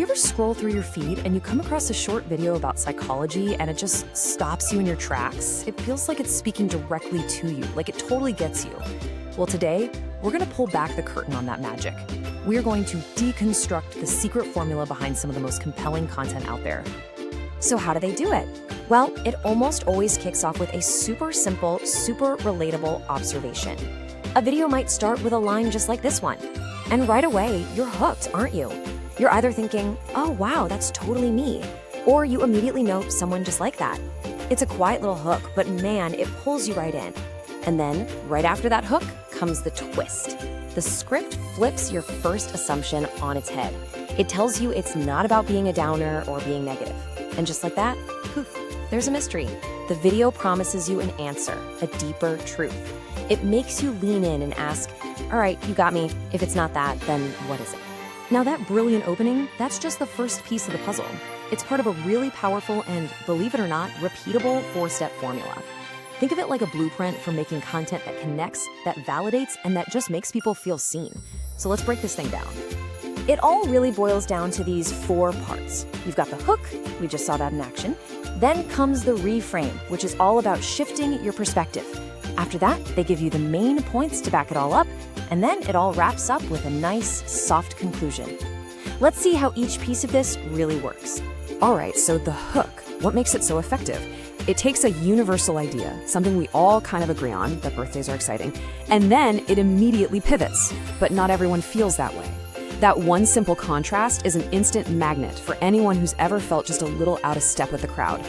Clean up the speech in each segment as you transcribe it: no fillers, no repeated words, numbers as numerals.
you ever scroll through your feed and you come across a short video about psychology and it just stops you in your tracks? It feels like it's speaking directly to you, like it totally gets you. Well, today, we're gonna pull back the curtain on that magic. We're going to deconstruct the secret formula behind some of the most compelling content out there. So how do they do it? Well, it almost always kicks off with a super simple, super relatable observation. A video might start with a line just like this one. And right away, you're hooked, aren't you? You're either thinking, oh wow, that's totally me, or you immediately know someone just like that. It's a quiet little hook, but man, it pulls you right in. And then, right after that hook, comes the twist. The script flips your first assumption on its head. It tells you it's not about being a downer or being negative. And just like that, poof, there's a mystery. The video promises you an answer, a deeper truth. It makes you lean in and ask, all right, you got me. If it's not that, then what is it? Now that brilliant opening, that's just the first piece of the puzzle. It's part of a really powerful and, believe it or not, repeatable 4-step formula. Think of it like a blueprint for making content that connects, that validates, and that just makes people feel seen. So let's break this thing down. It all really boils down to these 4 parts. You've got the hook, we just saw that in action. Then comes the reframe, which is all about shifting your perspective. After that, they give you the main points to back it all up, and then it all wraps up with a nice, soft conclusion. Let's see how each piece of this really works. All right, so the hook, what makes it so effective? It takes a universal idea, something we all kind of agree on, that birthdays are exciting, and then it immediately pivots. But not everyone feels that way. That one simple contrast is an instant magnet for anyone who's ever felt just a little out of step with the crowd.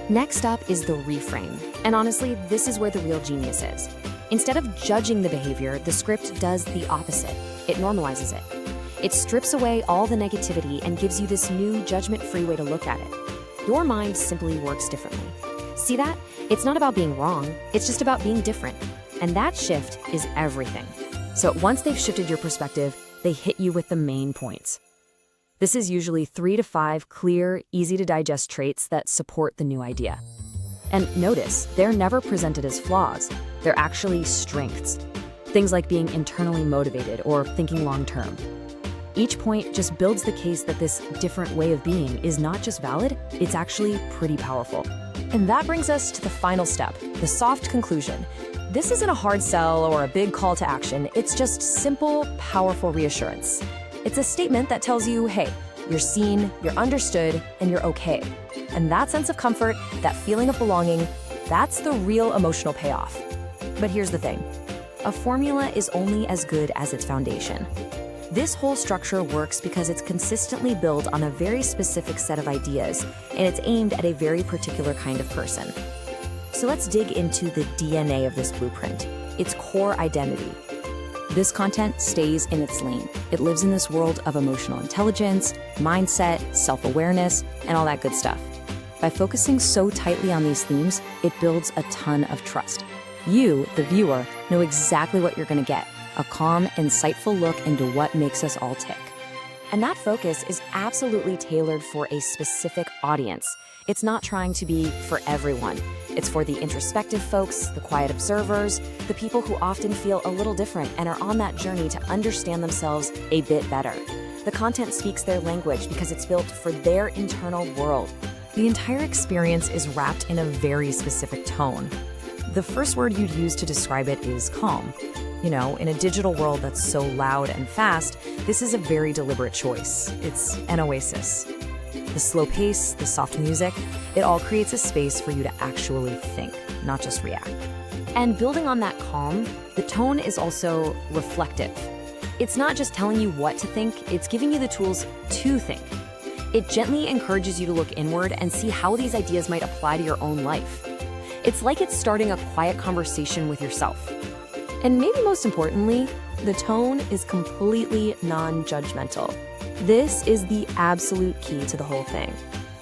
Next up is the reframe. And honestly, this is where the real genius is. Instead of judging the behavior, the script does the opposite. It normalizes it. It strips away all the negativity and gives you this new judgment-free way to look at it. Your mind simply works differently. See that? It's not about being wrong, it's just about being different. And that shift is everything. So once they've shifted your perspective, they hit you with the main points. This is usually 3 to 5 clear, easy-to-digest traits that support the new idea. And notice, they're never presented as flaws. They're actually strengths. Things like being internally motivated or thinking long-term. Each point just builds the case that this different way of being is not just valid, it's actually pretty powerful. And that brings us to the final step, the soft conclusion. This isn't a hard sell or a big call to action, it's just simple, powerful reassurance. It's a statement that tells you, hey, you're seen, you're understood, and you're okay. And that sense of comfort, that feeling of belonging, that's the real emotional payoff. But here's the thing. A formula is only as good as its foundation. This whole structure works because it's consistently built on a very specific set of ideas, and it's aimed at a very particular kind of person. So let's dig into the DNA of this blueprint, its core identity. This content stays in its lane. It lives in this world of emotional intelligence, mindset, self-awareness, and all that good stuff. By focusing so tightly on these themes, it builds a ton of trust. You, the viewer, know exactly what you're going to get, a calm, insightful look into what makes us all tick. And that focus is absolutely tailored for a specific audience. It's not trying to be for everyone. It's for the introspective folks, the quiet observers, the people who often feel a little different and are on that journey to understand themselves a bit better. The content speaks their language because it's built for their internal world. The entire experience is wrapped in a very specific tone. The first word you'd use to describe it is calm. You know, in a digital world that's so loud and fast, this is a very deliberate choice. It's an oasis. The slow pace, the soft music, it all creates a space for you to actually think, not just react. And building on that calm, the tone is also reflective. It's not just telling you what to think, it's giving you the tools to think. It gently encourages you to look inward and see how these ideas might apply to your own life. It's like it's starting a quiet conversation with yourself. And maybe most importantly, the tone is completely non-judgmental. This is the absolute key to the whole thing.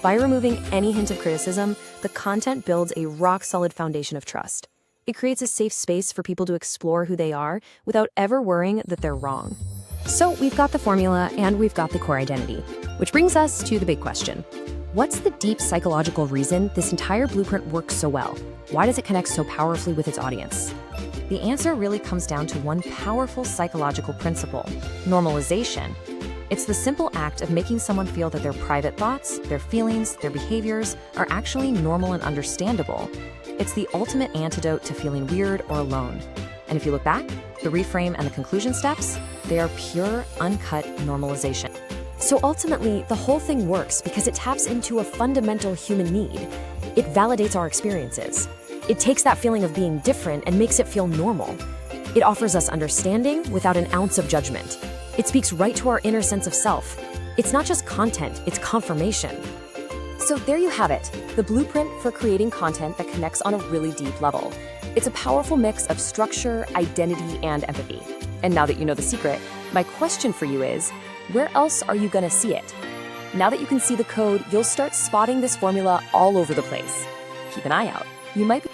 By removing any hint of criticism, the content builds a rock-solid foundation of trust. It creates a safe space for people to explore who they are without ever worrying that they're wrong. So we've got the formula and we've got the core identity, which brings us to the big question. What's the deep psychological reason this entire blueprint works so well? Why does it connect so powerfully with its audience? The answer really comes down to one powerful psychological principle: normalization. It's the simple act of making someone feel that their private thoughts, their feelings, their behaviors are actually normal and understandable. It's the ultimate antidote to feeling weird or alone. And if you look back, the reframe and the conclusion steps, they are pure, uncut normalization. So ultimately, the whole thing works because it taps into a fundamental human need. It validates our experiences. It takes that feeling of being different and makes it feel normal. It offers us understanding without an ounce of judgment. It speaks right to our inner sense of self. It's not just content, it's confirmation. So there you have it, the blueprint for creating content that connects on a really deep level. It's a powerful mix of structure, identity, and empathy. And now that you know the secret, my question for you is, where else are you gonna see it? Now that you can see the code, you'll start spotting this formula all over the place. Keep an eye out. You might be